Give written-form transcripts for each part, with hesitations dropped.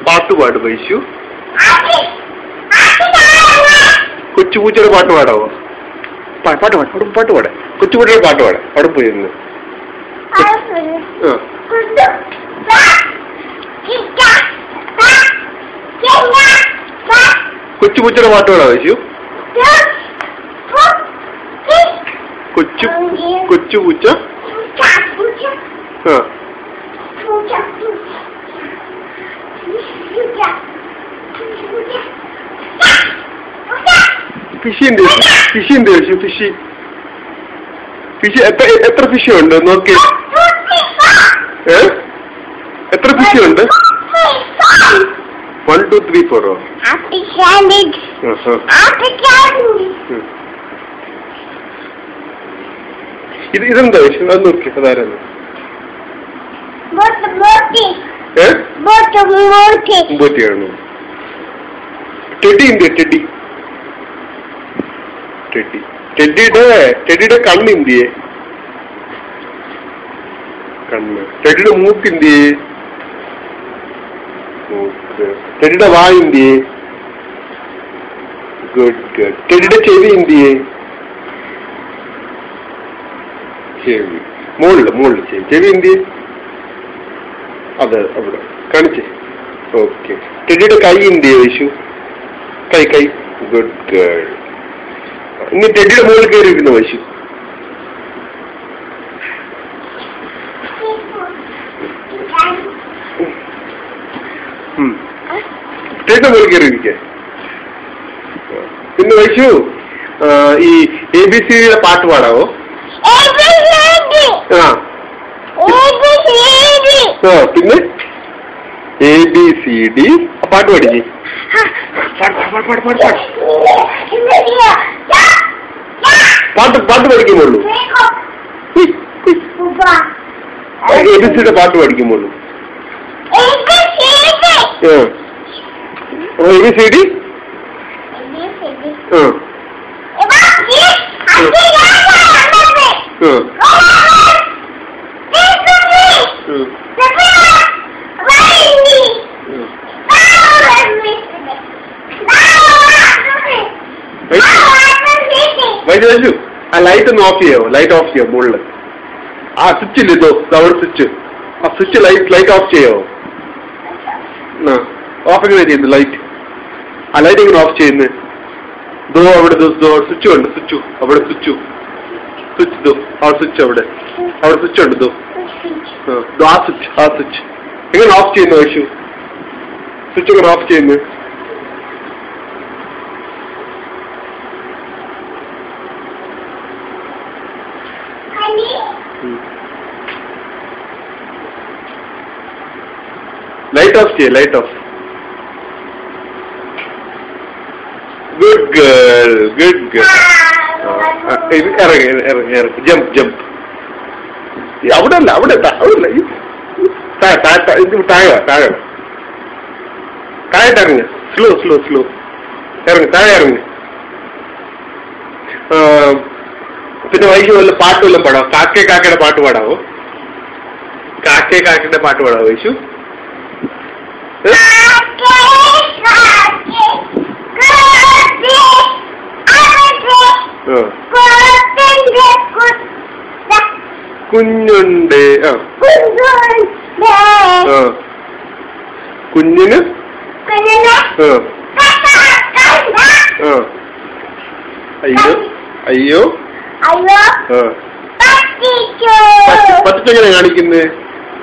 പാട്ട് വൈശു. കൊച്ചുപൂച്ചയുടെ പാട്ട് പാടാവോ? പാട്ട് പാടെ കൊച്ചുപൂച്ചയുടെ പാട്ട് പാടെ അവിടെ പോയിരുന്നു. കൊച്ചുപൂച്ചയുടെ പാട്ട് പാടാ വൈശു. കൊച്ചുപൂച്ച ഫിഷ് എത്ര ഫിഷ് ഉണ്ട് നോക്കി? എത്ര ഫിഷ് ഉണ്ട്? 1 2 3 4. ഇതെന്താ ഫിഷ്? അത് നോക്കി. അതാരാണ്? ബോട്ടിയാണ്. ടെഡി ഉണ്ട്. ടെഡിയുടെ കണ്ണിന്തിയെ ടെഡിയുടെ മൂക്കിന്തിയെ ടെഡിയുടെ വായിന്തിയെ ഗുഡ്. ടെഡിയുടെ ചെവി എന്തിയെ? മുകളില് ചെവി എന്തിയെ? അതെ അവിടെ കാണിച്ചേ. ഓക്കെ. ടെഡിയുടെ കൈ എന്തിയെ വൈശു? കൈ ഗുഡ് ഗേൾ. ഇനി ടെഡിയുടെ മുകളിൽ കയറിയിരിക്കുന്ന വൈശു. ടെഡിയുടെ മുകളിൽ കയറിയിരിക്ക. പിന്നെ വൈശു ഈ ABCയുടെ പാട്ട് പാടാവോ? പിന്നെ ABCD പാട്ട് പാടിക്കേ. പാട്ട് പഠിക്കുമ്പോളൂ. ABCയുടെ പാട്ട് പഠിക്കുമ്പോളൂ. ABCD വൈദ്യു ആ ലൈറ്റ് ഒന്ന് ഓഫ് ചെയ്യോ? ലൈറ്റ് ഓഫ് ചെയ്യോ? മുകളില് ആ സ്വിച്ച് ഇല്ലോ അവിടെ സ്വിച്ച്. ആ സ്വിച്ച് ലൈറ്റ് ഓഫ് ചെയ്യോ? ഓഫ് എങ്ങനെ ചെയ്യുന്നു ലൈറ്റ്? ആ ലൈറ്റ് എങ്ങനെ ഓഫ് ചെയ്യുന്നത്? ദോ അവിടെ സ്വിച്ച് ഉണ്ട്. സ്വിച്ച് അവിടെ സ്വിച്ച് അവിടെ സ്വിച്ച് ഉണ്ട്. ആ സ്വിച്ച് എങ്ങനെ ഓഫ് ചെയ്യുന്നു വൈശു? സ്വിച്ച് എങ്ങനെ ഓഫ് ചെയ്യുന്നത്? ലൈറ്റ് ഓഫ് ചെയ്യേ. Light of. Good girl. ഇറങ്ങി ജമ്പ്. അവിടെ അല്ല താഴെ സ്ലോ ഇറങ്ങി താഴെ ഇറങ്ങി. പിന്നെ വൈകി വല്ല പാട്ട് വല്ലതും പാടാവോ? കാക്കയുടെ പാട്ട് പാടാവോ? കാക്കയുടെ പാട്ട് പാടാവോ വൈശു? കുഞ്ഞുണ്ട്. കുഞ്ഞിന് അയ്യോ പറ്റിച്ചെങ്ങനെ കാണിക്കുന്നേ?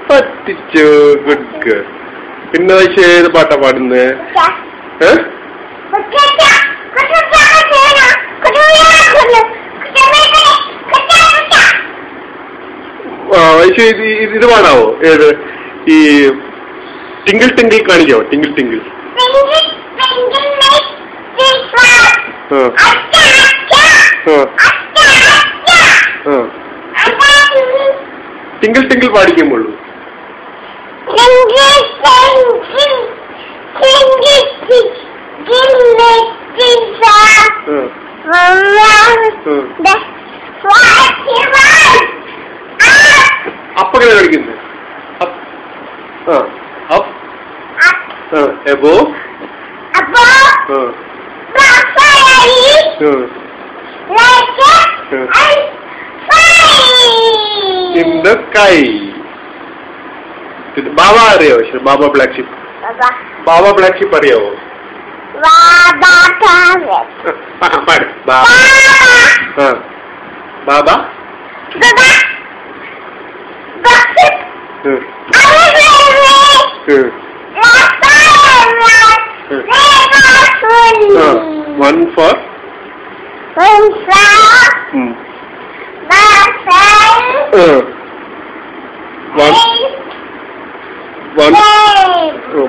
പറ്റിച്ചു. Good girl. പിന്നെ വൈശ ഏത് പാട്ടാ പാടുന്നേ? വൈശ ഇത് പാടാവോ? ഏത്? ഈ ടിങ്കിൾ ടിങ്കിൾ കാണിക്കാവോ? Twinkle twinkle. ടിങ്കിൾ ടിങ്കിൾ പാടിക്കുമ്പോളൂ. അപ്പങ്ങനെ കളിക്കുന്നത്? Above. In the sky. Baba അറിയോ? Baba black sheep. Baba black sheep അറിയോ? Baba. Baba. One for.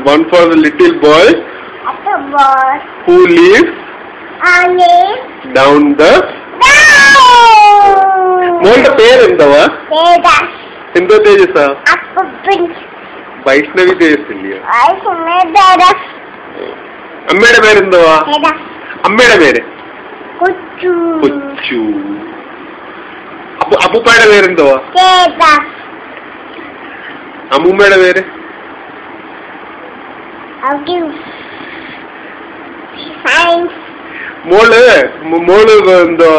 One for the little boy who lives down the. മോളുടെ പേരെന്തവാ? എന്തോ തേജസാ? വൈഷ്ണവി തേജസ് ഇല്ലയോ? അമ്മയുടെ പേരെന്തവാ? അമ്മയുടെ പേര് കൊച്ചു. അപ്പൂപ്പയുടെ പേരെന്തവാ? അമ്മൂമ്മയുടെ പേര്? മോള് എന്തോ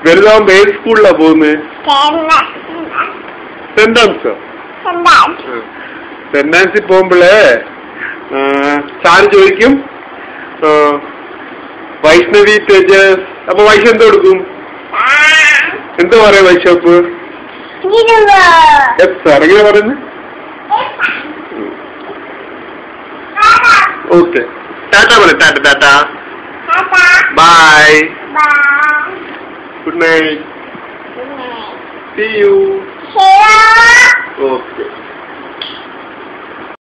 വലുതാവുമ്പോ ഏത് സ്കൂളിലാ പോകുന്നത്? Saint answer? സെന്റ് ആൻസിൽ പോകുമ്പോളേ സാറ് ചോദിക്കും വൈഷ്ണവി തേജസ്. അപ്പൊ വൈഷ് എന്തോ കൊടുക്കും? എന്താ പറയാ വൈഷപ്പ്? എങ്ങനെ പറയുന്നു? ഓക്കെ, ടാറ്റ പറ. Tata. Bye. Good night. See you. Okay.